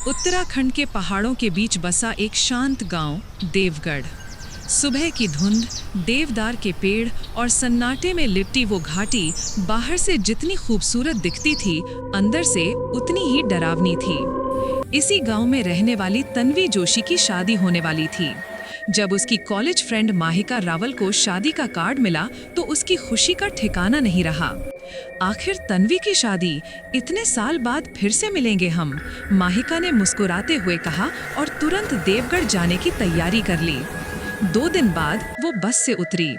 उत्तराखंड के पहाड़ों के बीच बसा एक शांत गांव देवगढ़। सुबह की धुंध, देवदार के पेड़ और सन्नाटे में लिपटी वो घाटी बाहर से जितनी खूबसूरत दिखती थी, अंदर से उतनी ही डरावनी थी। इसी गांव में रहने वाली तन्वी जोशी की शादी होने वाली थी। जब उसकी कॉलेज फ्रेंड माहिका रावल को शादी का कार्ड मिला तो उसकी खुशी का ठिकाना नहीं रहा। आखिर तन्वी की शादी, इतने साल बाद फिर से मिलेंगे हम, माहिका ने मुस्कुराते हुए कहा और तुरंत देवगढ़ जाने की तैयारी कर ली। 2 दिन बाद वो बस से उतरी।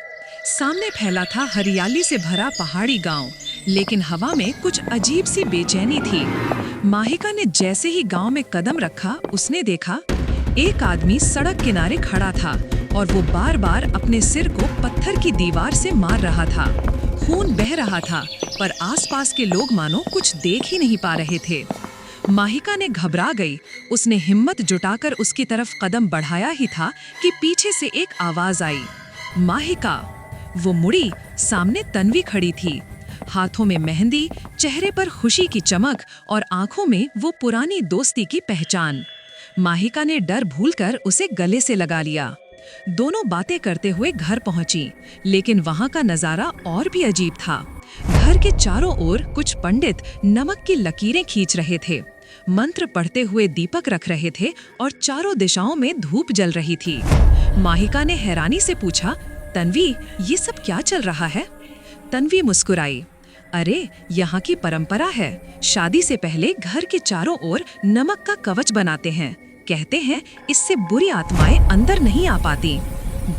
सामने फैला था हरियाली से भरा पहाड़ी गांव, लेकिन हवा में कुछ अजीब सी बेचैनी थी। माहिका ने जैसे ही गांव में कदम रखा, उसने देखा एक आदमी सड़क किनारे खड़ा था और वो बार बार अपने सिर को पत्थर की दीवार से मार रहा था। खून बह रहा था, पर आसपास के लोग मानो कुछ देख ही नहीं पा रहे थे। माहिका ने घबरा गई। उसने हिम्मत जुटाकर उसकी तरफ कदम बढ़ाया ही था कि पीछे से एक आवाज आई, माहिका। वो मुड़ी, सामने तन्वी खड़ी थी, हाथों में मेहंदी, चेहरे पर खुशी की चमक और आंखों में वो पुरानी दोस्ती की पहचान। माहिका ने डर भूलकर उसे गले से लगा लिया। दोनों बातें करते हुए घर पहुंची, लेकिन वहां का नजारा और भी अजीब था। घर के चारों ओर कुछ पंडित नमक की लकीरें खींच रहे थे, मंत्र पढ़ते हुए दीपक रख रहे थे और चारों दिशाओं में धूप जल रही थी। माहिका ने हैरानी से पूछा, तन्वी, ये सब क्या चल रहा है? तन्वी मुस्कुराई, अरे यहाँ की परंपरा है, शादी से पहले घर के चारों ओर नमक का कवच बनाते हैं। कहते हैं इससे बुरी आत्माएं अंदर नहीं आ पाती।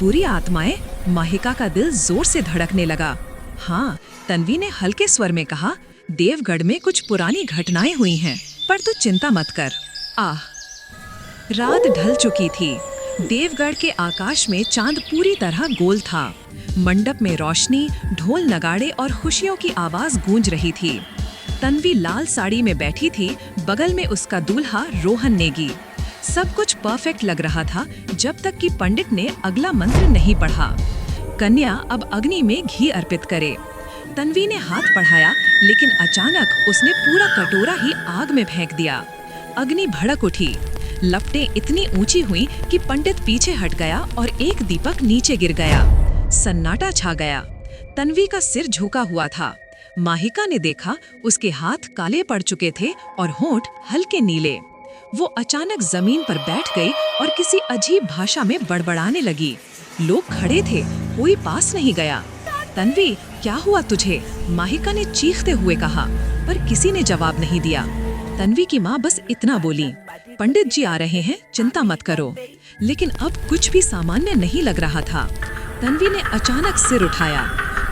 बुरी आत्माएं? माहिका का दिल जोर से धड़कने लगा। हाँ, तन्वी ने हल्के स्वर में कहा, देवगढ़ में कुछ पुरानी घटनाएं हुई हैं, पर तू चिंता मत कर। रात ढल चुकी थी। देवगढ़ के आकाश में चांद पूरी तरह गोल था। मंडप में रोशनी, ढोल नगाड़े और खुशियों की आवाज गूंज रही थी। तन्वी लाल साड़ी में बैठी थी, बगल में उसका दूल्हा रोहन नेगी। सब कुछ परफेक्ट लग रहा था जब तक कि पंडित ने अगला मंत्र नहीं पढ़ा। कन्या अब अग्नि में घी अर्पित करे। तन्वी ने हाथ बढ़ाया, लेकिन अचानक उसने पूरा कटोरा ही आग में फेंक दिया। अग्नि भड़क उठी, लपटें इतनी ऊंची हुई कि पंडित पीछे हट गया और एक दीपक नीचे गिर गया। सन्नाटा छा गया। तन्वी का सिर झुका हुआ था। माहिका ने देखा उसके हाथ काले पड़ चुके थे और होंठ हल्के नीले। वो अचानक जमीन पर बैठ गई और किसी अजीब भाषा में बड़बड़ाने लगी। लोग खड़े थे, कोई पास नहीं गया। तन्वी, क्या हुआ तुझे? माहिका ने चीखते हुए कहा, पर किसी ने जवाब नहीं दिया। तन्वी की माँ बस इतना बोली, पंडित जी आ रहे हैं, चिंता मत करो। लेकिन अब कुछ भी सामान्य नहीं लग रहा था। तन्वी ने अचानक सिर उठाया।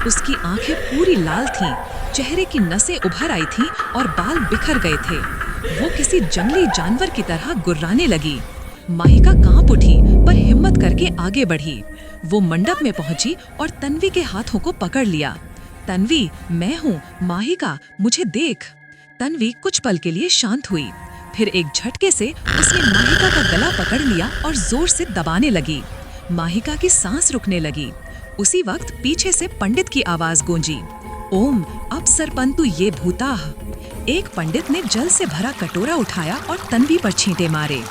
उसकी आंखें पूरी लाल थीं, चेहरे की नसें उभर आई थीं और बाल बिखर गए थे। वो किसी जंगली जानवर की तरह गुर्राने लगी। माहिका कांप उठी, पर हिम्मत करके आगे बढ़ी। वो मंडप में पहुंची और तन्वी के हाथों को पकड़ लिया। तन्वी, मैं हूँ माहिका, मुझे देख। तन्वी कुछ पल के लिए शांत हुई, फिर एक झटके से उसने माहिका का गला पकड़ लिया और जोर से दबाने लगी। माहिका की सांस रुकने लगी। उसी वक्त पीछे से पंडित की आवाज गूंजी, ओम अपसरपंतु ये भूताः। एक पंडित ने जल से भरा कटोरा उठाया और तन्वी पर छींटे मारे।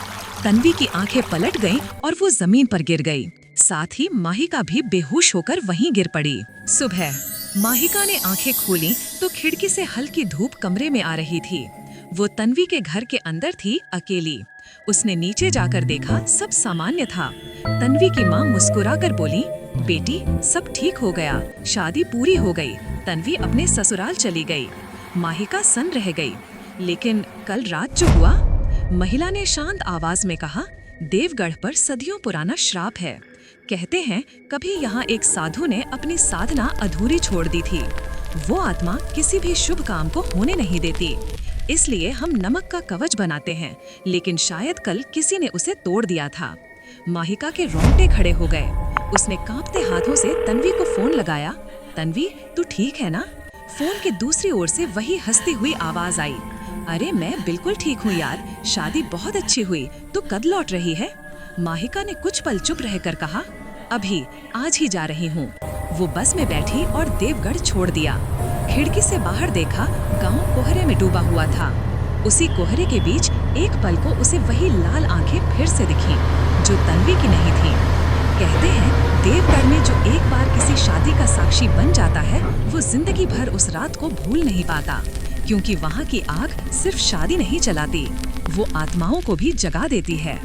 तन्वी की आंखें पलट गईं और वो जमीन पर गिर गई। साथ ही माहिका भी बेहोश होकर वहीं गिर पड़ी। सुबह माहिका ने आंखें खोलीं तो खिड़की से हल्की धूप कमरे में आ रही थी। वो तन्वी के घर के अंदर थी, अकेली। उसने नीचे जाकर देखा, सब सामान्य था। तन्वी की माँ मुस्कुराकर बोली, बेटी, सब ठीक हो गया, शादी पूरी हो गई। तन्वी अपने ससुराल चली गई। माहिका सन्न रह गई। लेकिन कल रात जो हुआ? महिला ने शांत आवाज में कहा, देवगढ़ पर सदियों पुराना श्राप है। कहते हैं कभी यहाँ एक साधु ने अपनी साधना अधूरी छोड़ दी थी। वो आत्मा किसी भी शुभ काम को होने नहीं देती। इसलिए हम नमक का कवच बनाते हैं, लेकिन शायद कल किसी ने उसे तोड़ दिया था। माहिका के रोंगटे खड़े हो गए। उसने कांपते हाथों से तन्वी को फोन लगाया। तन्वी, तू ठीक है ना? फोन के दूसरी ओर से वही हंसती हुई आवाज आई, अरे मैं बिल्कुल ठीक हूँ यार, शादी बहुत अच्छी हुई। तू कब लौट रही है? माहिका ने कुछ पल चुप रहकर कहा, अभी, आज ही जा रही हूँ। वो बस में बैठी और देवगढ़ छोड़ दिया। खिड़की से बाहर देखा, गांव कोहरे में डूबा हुआ था। उसी कोहरे के बीच एक पल को उसे वही लाल आंखें फिर से दिखीं, जो तन्वी की नहीं थी। कहते हैं देवगढ़ में जो एक बार किसी शादी का साक्षी बन जाता है, वो जिंदगी भर उस रात को भूल नहीं पाता, क्योंकि वहाँ की आग सिर्फ शादी नहीं चलाती, वो आत्माओं को भी जगा देती है।